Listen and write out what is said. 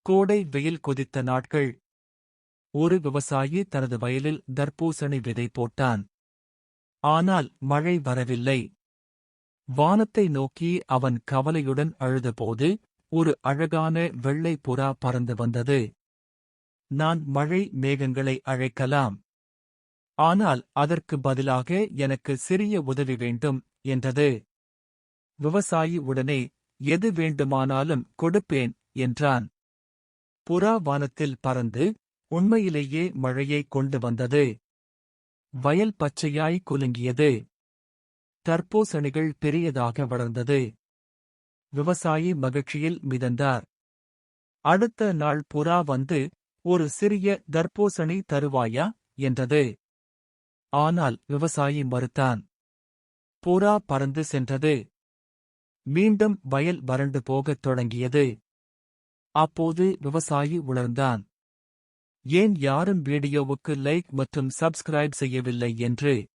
கோடை வெயில் கொதித்த நாட்கள். ஒரு விவசாயி தனது வயலில் தர்பூசணி விதை போட்டான். ஆனால் மழை வரவில்லை. வானத்தை நோக்கி அவன் கவலையுடன் அழுதபோது ஒரு அழகான வெள்ளை புறா பறந்து வந்தது. நான் மழை மேகங்களை அழைக்கலாம். ஆனால் அதற்கு பதிலாக எனக்கு சிறிய உதவி வேண்டும் என்றது. விவசாயி உடனே, எது வேண்டுமானாலும் கொடுப்பேன் என்றான். புறா வானத்தில் பறந்து உண்மையிலேயே மழையை கொண்டு வந்தது. வயல் பச்சையாய் குலுங்கியது. தர்பூசணிகள் பெரியதாக வளர்ந்தது. விவசாயி மகிழ்ச்சியில் மிதந்தார். அடுத்த நாள் புறா வந்து, ஒரு சிறிய தர்பூசணி தருவாயா என்றது. ஆனால் விவசாயி மறுத்தான். புறா பறந்து சென்றது. மீண்டும் வயல் வறண்டு போகத் தொடங்கியது. அப்போது விவசாயி உணர்ந்தான். ஏன் யாரும் வீடியோவுக்கு லைக் மற்றும் சப்ஸ்கிரைப் செய்யவில்லை என்று.